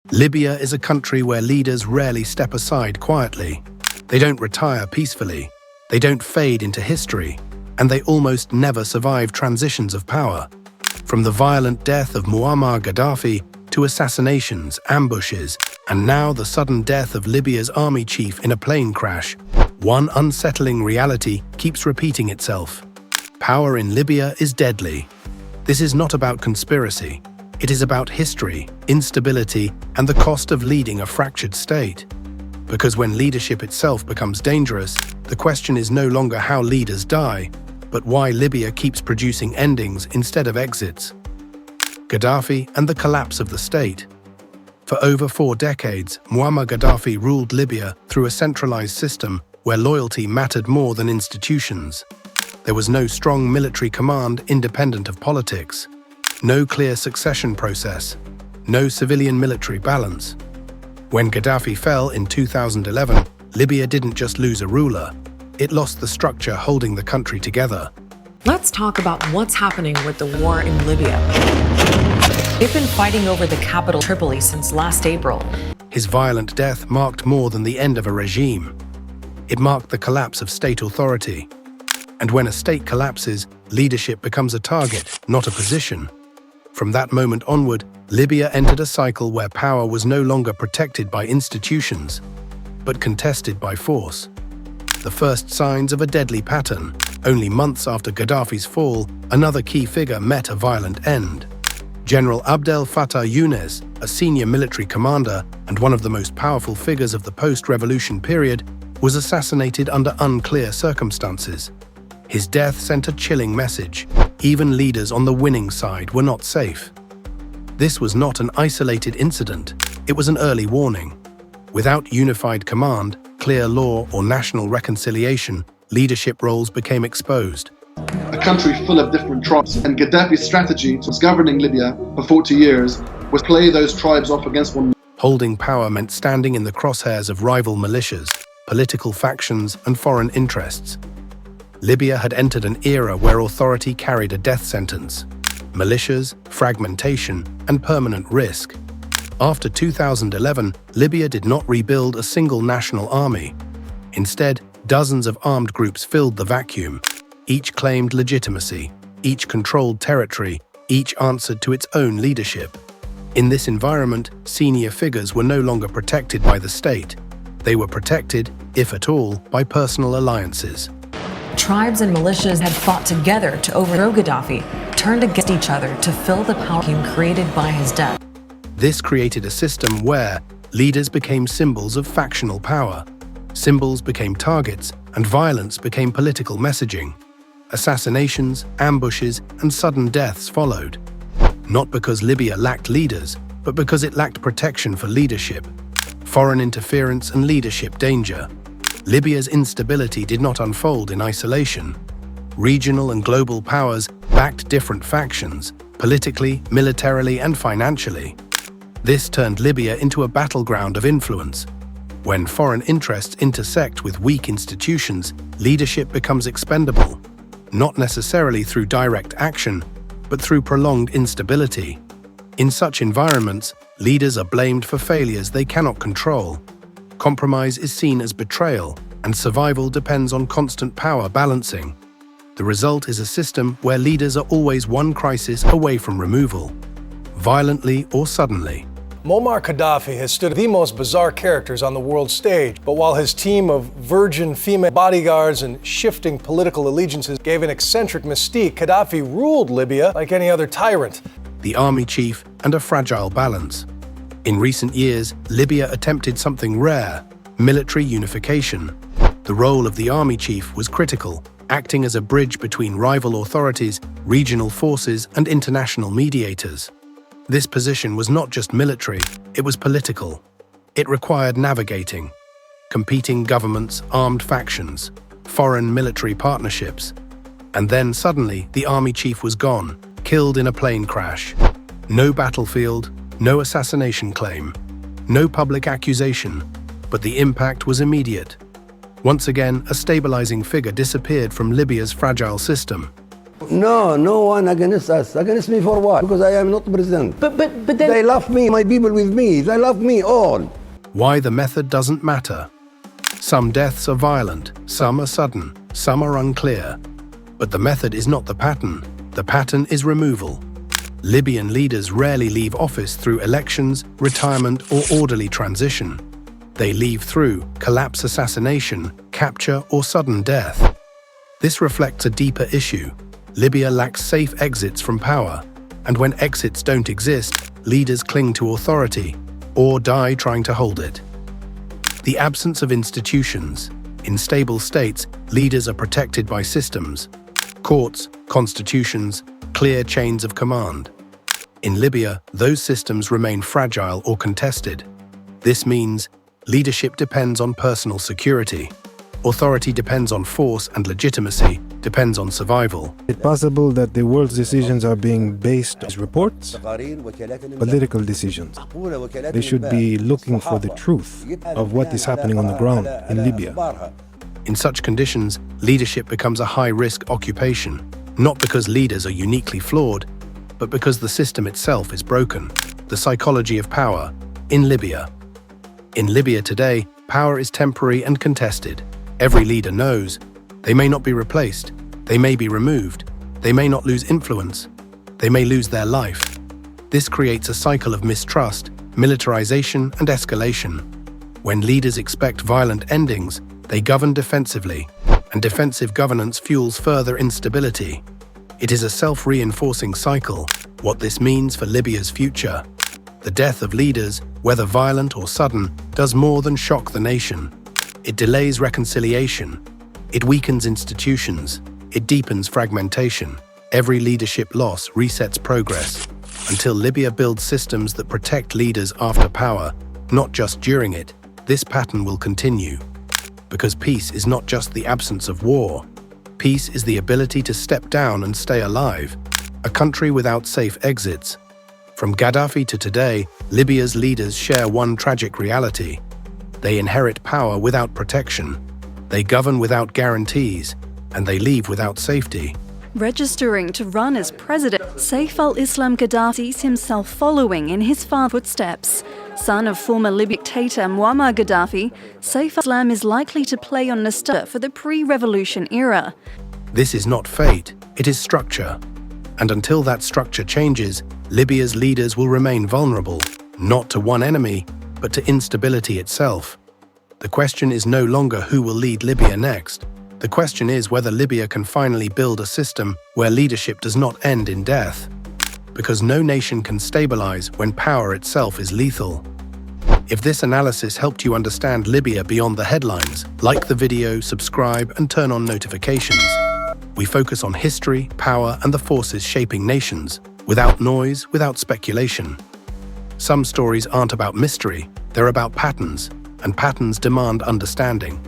Libya is a country where leaders rarely step aside quietly. They don't retire peacefully. They don't fade into history. And they almost never survive transitions of power. From the violent death of Muammar Gaddafi to assassinations, ambushes, and now the sudden death of Libya's army chief in a plane crash, one unsettling reality keeps repeating itself. Power in Libya is deadly. This is not about conspiracy. It is about history, instability, and the cost of leading a fractured state. Because when leadership itself becomes dangerous, the question is no longer how leaders die, but why Libya keeps producing endings instead of exits. Gaddafi and the collapse of the state. For over 4 decades, Muammar Gaddafi ruled Libya through a centralized system where loyalty mattered more than institutions. There was no strong military command independent of politics. No clear succession process, no civilian-military balance. When Gaddafi fell in 2011, Libya didn't just lose a ruler, it lost the structure holding the country together. Let's talk about what's happening with the war in Libya. They've been fighting over the capital Tripoli since last April. His violent death marked more than the end of a regime. It marked the collapse of state authority. And when a state collapses, leadership becomes a target, not a position. From that moment onward, Libya entered a cycle where power was no longer protected by institutions, but contested by force. The first signs of a deadly pattern. Only months after Gaddafi's fall, another key figure met a violent end. General Abdel Fattah Younes, a senior military commander and one of the most powerful figures of the post-revolution period, was assassinated under unclear circumstances. His death sent a chilling message. Even leaders on the winning side were not safe. This was not an isolated incident, it was an early warning. Without unified command, clear law, or national reconciliation, leadership roles became exposed. A country full of different tribes, and Gaddafi's strategy was governing Libya for 40 years was play those tribes off against one another. Holding power meant standing in the crosshairs of rival militias, political factions, and foreign interests. Libya had entered an era where authority carried a death sentence. Militias, fragmentation, and permanent risk. After 2011, Libya did not rebuild a single national army. Instead, dozens of armed groups filled the vacuum. Each claimed legitimacy, each controlled territory, each answered to its own leadership. In this environment, senior figures were no longer protected by the state. They were protected, if at all, by personal alliances. Tribes and militias had fought together to overthrow Gaddafi, turned against each other to fill the power vacuum created by his death. This created a system where leaders became symbols of factional power. Symbols became targets, and violence became political messaging. Assassinations, ambushes, and sudden deaths followed. Not because Libya lacked leaders, but because it lacked protection for leadership. Foreign interference and leadership danger. Libya's instability did not unfold in isolation. Regional and global powers backed different factions, politically, militarily, and financially. This turned Libya into a battleground of influence. When foreign interests intersect with weak institutions, leadership becomes expendable, not necessarily through direct action, but through prolonged instability. In such environments, leaders are blamed for failures they cannot control. Compromise is seen as betrayal, and survival depends on constant power balancing. The result is a system where leaders are always one crisis away from removal, violently or suddenly. Muammar Gaddafi has stood the most bizarre characters on the world stage, but while his team of virgin female bodyguards and shifting political allegiances gave an eccentric mystique, Gaddafi ruled Libya like any other tyrant. The army chief and a fragile balance. In recent years, Libya attempted something rare: military unification. The role of the army chief was critical, acting as a bridge between rival authorities, regional forces, and international mediators. This position was not just military, it was political. It required navigating competing governments, armed factions, foreign military partnerships. And then suddenly, the army chief was gone, killed in a plane crash. No battlefield, no assassination claim, no public accusation, but the impact was immediate. Once again, a stabilizing figure disappeared from Libya's fragile system. No, no one against us. Against me for what? Because I am not president. But then They love me, my people with me. They love me all. Why the method doesn't matter. Some deaths are violent, some are sudden, some are unclear. But the method is not the pattern. The pattern is removal. Libyan leaders rarely leave office through elections, retirement, or orderly transition. They leave through collapse, assassination, capture, or sudden death. This reflects a deeper issue. Libya lacks safe exits from power, and when exits don't exist, leaders cling to authority or die trying to hold it. The absence of institutions. In stable states, leaders are protected by systems, courts, constitutions, clear chains of command. In Libya, those systems remain fragile or contested. This means leadership depends on personal security. Authority depends on force, and legitimacy depends on survival. It's possible that the world's decisions are being based on reports, political decisions. They should be looking for the truth of what is happening on the ground in Libya. In such conditions, leadership becomes a high-risk occupation, not because leaders are uniquely flawed, but because the system itself is broken. The psychology of power in Libya. In Libya today, power is temporary and contested. Every leader knows they may not be replaced, they may be removed, they may not lose influence, they may lose their life. This creates a cycle of mistrust, militarization, and escalation. When leaders expect violent endings, they govern defensively, and defensive governance fuels further instability. It is a self-reinforcing cycle. What this means for Libya's future. The death of leaders, whether violent or sudden, does more than shock the nation. It delays reconciliation. It weakens institutions. It deepens fragmentation. Every leadership loss resets progress, until Libya builds systems that protect leaders after power, not just during it. This pattern will continue. Because peace is not just the absence of war. Peace is the ability to step down and stay alive. A country without safe exits. From Gaddafi to today, Libya's leaders share one tragic reality. They inherit power without protection. They govern without guarantees, and they leave without safety. Registering to run as president, Saif al-Islam Gaddafi sees himself following in his father's footsteps. Son of former Libyan dictator Muammar Gaddafi, Saif al-Islam is likely to play on nostalgia for the pre-revolution era. This is not fate, it is structure. And until that structure changes, Libya's leaders will remain vulnerable, not to one enemy, but to instability itself. The question is no longer who will lead Libya next. The question is whether Libya can finally build a system where leadership does not end in death. Because no nation can stabilize when power itself is lethal. If this analysis helped you understand Libya beyond the headlines, like the video, subscribe, and turn on notifications. We focus on history, power, and the forces shaping nations, without noise, without speculation. Some stories aren't about mystery, they're about patterns, and patterns demand understanding.